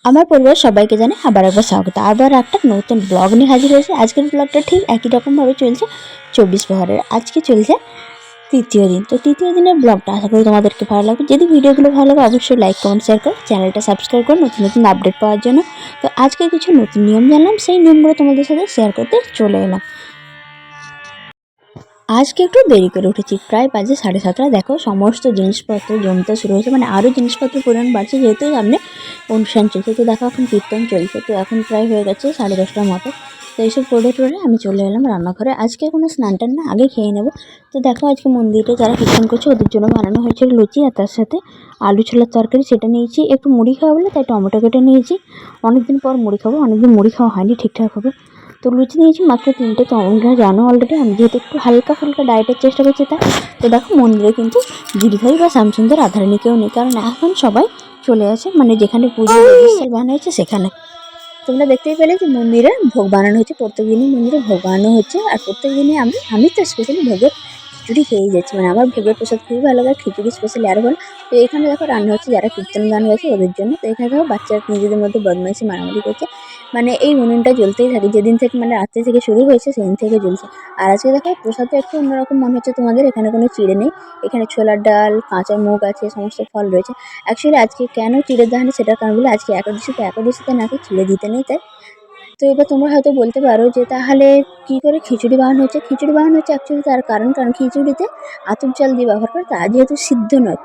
আমার পরিবারের সবাইকে জানাই আবার একবার স্বাগত। আবার একটা নতুন ব্লগ নিয়ে হাজির হয়েছে। আজকের ব্লগটা ঠিক একই রকমভাবে চলছে 24 প্রহরের। আজকে চলছে তৃতীয় দিন। তো তৃতীয় দিনের ব্লগটা আশা করি তোমাদেরকে ভালো লাগবে। যদি ভিডিওগুলো ভালো লাগে অবশ্যই লাইক কমেন্ট শেয়ার করো, চ্যানেলটা সাবস্ক্রাইব করো নতুন নতুন আপডেট পাওয়ার জন্য। তো আজকে কিছু নতুন নিয়ম জানলাম, সেই নিয়মগুলো তোমাদের সাথে শেয়ার করতে চলে এলাম। আজকে একটু দেরি করে উঠেছি, প্রায় বাজে 7:30। দেখো সমস্ত জিনিসপত্র জমতে শুরু হয়েছে, মানে আরও জিনিসপত্র পরিমাণ বাড়ছে যেহেতু সামনে অনুষ্ঠান চলছে। তো দেখো এখন কীর্তন চলছে, তো এখন প্রায় হয়ে গেছে 10:30টার মতো। তো এইসব করে টোরে আমি চলে এলাম রান্নাঘরে। আজকে কোনো স্নান টান না, আগে খেয়ে নেবো। তো দেখো আজকে মন্দিরে যারা কীর্তন করছে ওদের জন্য বানানো হয়েছিল লুচি, আর তার সাথে আলু ছোলার তরকারি, সেটা নিয়েছি। একটু মুড়ি খাওয়া বলে তাই টমেটো কেটে নিয়েছি। অনেকদিন পর মুড়ি খাবো, অনেকদিন মুড়ি খাওয়া হয়নি ঠিকঠাকভাবে। তো লুচি নিয়েছি মাত্র 3টে। তো আমরা জানো অলরেডি আমি যেহেতু একটু হালকা ফুলকা ডায়েটের চেষ্টা করছি, তাই তো দেখো মন্দিরে কিন্তু গিরিধারী বা শ্যামসুন্দর রাধারানী কেউ নেই, কারণ এখন সবাই চলে আসে মানে যেখানে পুজোর স্থল বানানো হয়েছে সেখানে। তোমরা দেখতেই পেলে যে মন্দিরে ভোগ বানানো হচ্ছে, প্রত্যেক দিনই মন্দিরে ভোগ বানানো হচ্ছে। আর প্রত্যেক দিনই আমি তো স্পেশালি ভোগের খিচুড়ি খেয়েই যাচ্ছি, মানে আমার ভোগের প্রসাদ খুবই ভালো লাগে, খিচুড়ি স্পেশালি আরও ভালো। তো এখানে দেখো রান্না হচ্ছে যারা কীর্তন গান গেছে ওদের জন্য। তো এখানে দেখো বাচ্চারা নিজেদের মধ্যে বদমাইশি মারামারি করছে, মানে এই উনুনটা জ্বলতেই থাকে যেদিন থেকে, মানে রাত্রি থেকে শুরু হয়েছে সেদিন থেকে জ্বলছে। আর আজকে দেখো প্রসাদটা একটু অন্যরকম মনে হচ্ছে তোমাদের, এখানে কোনো চিড়ে নেই, এখানে ছোলার ডাল, কাঁচা মুগ আছে, সমস্ত ফল রয়েছে। অ্যাকচুয়ালি আজকে কেন চিড়ে দেওয়া হয়নি সেটার কারণ বলে, আজকে একাদশীতে নাকি চিড়ে দিতে নেই, তাই। তো এবার তোমরা হয়তো বলতে পারো যে তাহলে কী করে খিচুড়ি বানানো হচ্ছে। খিচুড়ি বানানো হচ্ছে অ্যাকচুয়ালি তার কারণ খিচুড়িতে আতপ চাল দিয়ে ব্যবহার করে, তা যেহেতু সিদ্ধ নয়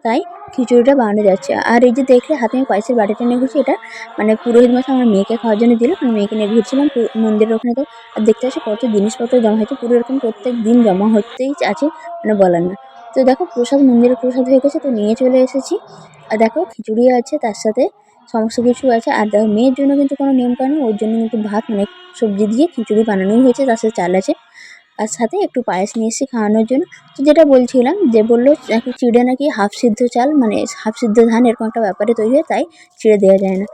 তাই খিচুড়িটা বানানো যাচ্ছে। আর এই যে দেখলে হাতে আমি পায়েসের বাটিটা নিয়ে ঘুরছি, এটা মানে পুরোহিত মশাই আমার মেয়েকে খাওয়ার জন্য দিল, কারণ মেয়েকে নিয়ে ঘুরছিলাম মন্দিরের ওখানে। তো আর দেখতে আসে কত জিনিসপত্র জমা হয়েছে, পুরো এরকম প্রত্যেক দিন জমা হতেই আছে, মানে বলার না। তো দেখো প্রসাদ মন্দিরের প্রসাদ হয়ে গেছে, তো নিয়ে চলে এসেছি। আর দেখো খিচুড়ি আছে, তার সাথে সমস্ত কিছু আছে। আর দেখো মেয়ের জন্য কিন্তু কোনো নিয়ম কানুন, ওর জন্য কিন্তু ভাত মানে সবজি দিয়ে খিচুড়ি বানানোই হয়েছে, তার সাথে চাল আছে, আর সাথে একটু পায়েস নিয়ে এসেছি খাওয়ানোর জন্য। তো যেটা বলছিলাম যে বললো নাকি চিড়ে নাকি হাফ সিদ্ধ চাল মানে হাফ সিদ্ধ ধান এরকম একটা ব্যাপারে তৈরি হয়, তাই চিড়ে দেওয়া যায় না।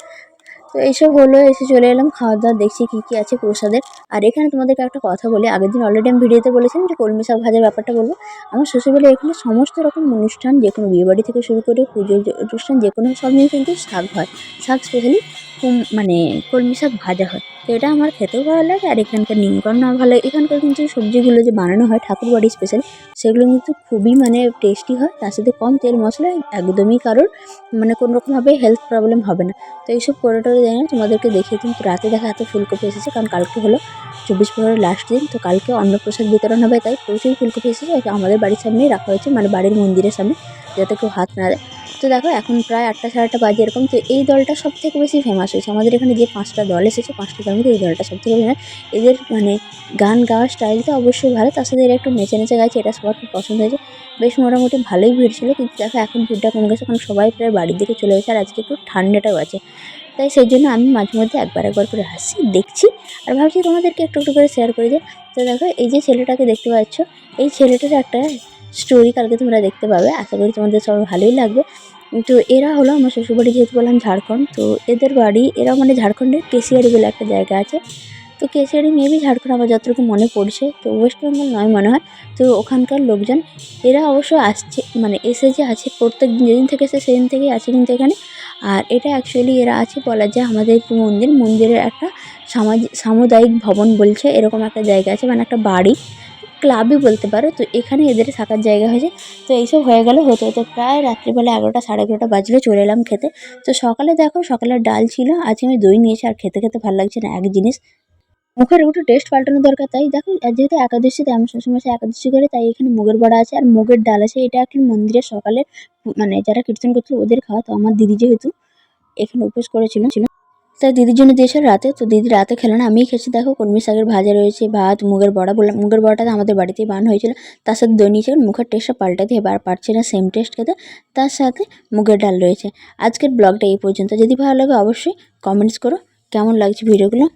তো এইসব হলো, এসে চলে এলাম খাওয়া দাওয়া, দেখছি কী কী আছে প্রসাদের। আর এখানে তোমাদেরকে একটা কথা বলি, আগের দিন অলরেডি আমি ভিডিওতে বলেছিলাম যে কলমি শাক ভাজার ব্যাপারটা বলবো। আমার শ্বশুরবাড়ি এখানে সমস্ত রকম অনুষ্ঠান, যে কোনো বিয়েবাড়ি থেকে শুরু করে পুজোর অনুষ্ঠান, যে কোনো সব নিয়ে কিন্তু শাক হয়। শাক স্পেশালি মানে কলমি শাক ভাজা হয়। তো এটা আমার খেতেও ভালো লাগে, আর এখানকার নিয়মকানুন আমার ভালো লাগে। এখানকার কিন্তু সবজিগুলো যে বানানো হয় ঠাকুর বাড়ি স্পেশালি, সেগুলো কিন্তু খুবই মানে টেস্টি হয়, তার সাথে কম তেল মশলা, একদমই কারোর মানে কোনোরকমভাবে হেলথ প্রবলেম হবে না। তো এইসব করে টোরে জানি না, তোমাদেরকে দেখিয়ে কিন্তু রাতে দেখা এত ফুলকপি এসেছে, কারণ কালকে হলো 24 প্রহরের লাস্ট দিন। তো কালকে অন্নপ্রসাদ বিতরণ হবে, তাই প্রচুর ফুলকপি এসেছে। এটা আমাদের বাড়ির সামনেই রাখা হয়েছে, মানে বাড়ির মন্দিরের সামনে, যাতে কেউ হাত না দেয়। তো দেখো এখন প্রায় 8টা 8:30 বাজে এরকম। তো এই দলটা সব থেকে বেশি ফেমাস হয়েছে আমাদের এখানে, যে 5টা দল এসেছে 5টা দলের মধ্যে এই দলটা সব থেকে ফেমাস। এদের মানে গান গাওয়ার স্টাইলটা অবশ্যই ভালো, তার সাথে এরা একটু নেচে নেচে গাইছে, এটা সবার খুব পছন্দ হয়েছে। বেশ মোটামুটি ভালোই ভিড় ছিল, কিন্তু দেখো এখন ভিড়টা কমে গেছে, কারণ সবাই প্রায় বাড়ির দিকে চলে গেছে, আর আজকে একটু ঠান্ডাটাও আছে। তাই সেই জন্য আমি মাঝে মধ্যে একবার করে আসছি, দেখছি, আর ভাবছি তোমাদেরকে একটু একটু করে শেয়ার করে দিই। তো দেখো এই যে ছেলেটাকে দেখতে পাচ্ছ, এই ছেলেটার একটা স্টোরি কালকে তোমরা দেখতে পাবে, আশা করি তোমাদের সবার ভালোই লাগবে। তো এরা হলো আমার শ্বশুরবাড়ি, যেহেতু বললাম ঝাড়খণ্ড, তো এদের বাড়ি এরা মানে ঝাড়খণ্ডের কেশিয়ারি বলে একটা জায়গা আছে। তো কেশিয়ারি মেবি ঝাড়খণ্ড, আমার যতটুকু মনে পড়ছে, তো ওয়েস্ট বেঙ্গল নয় মনে হয়। তো ওখানকার লোকজন এরা অবশ্য আসছে, মানে এসে যে আছে প্রত্যেক দিন, যেদিন থেকে এসে সেদিন থেকেই আছে কিন্তু এখানে। আর এটা অ্যাকচুয়ালি এরা আছে বলা যায় আমাদের মন্দিরের একটা সামুদায়িক ভবন বলছে, এরকম একটা জায়গা আছে, মানে একটা বাড়ি ক্লাবই বলতে পারো। তো এখানে এদের থাকার জায়গা হয়েছে। তো এইসব হয়ে গেল হতে হতে প্রায় রাত্রিবেলা 11টা 11:30 বাজলে চলে এলাম খেতে। তো সকালে দেখো সকালের ডাল ছিল, আজকে আমি দই নিয়েছি, আর খেতে খেতে ভালো লাগছে না এক জিনিস, মুখের একটু টেস্ট পাল্টানো দরকার। তাই দেখো যেহেতু একাদশী, তাই আমার শ্বশুরমশাই একাদশী করে, তাই এখানে মুগের বড়া আছে আর মুগের ডাল আছে। এটা এখন মন্দিরে সকালে মানে যারা কীর্তন করছিল ওদের খাওয়া। তো আমার দিদি যেহেতু এখানে উপোস করেছিল, তাই দিদির জন্য দিয়েছিল রাতে। তো দিদি রাতে খেলো না, আমিই খেয়েছি। দেখো কলমি শাকের ভাজা রয়েছে, ভাত, মুগের বড়া, বললাম মুগের বড়াটা আমাদের বাড়িতেই বানানো হয়েছিল, তার সাথে দই নিয়েছে, মুখের টেস্টটা পাল্টাতে এবার পারছে না সেম টেস্ট খেতে। তার সাথে মুগের ডাল রয়েছে। আজকের ব্লগটা এই পর্যন্ত, যদি ভালো লাগে অবশ্যই কমেন্টস করো কেমন লাগছে ভিডিওগুলো।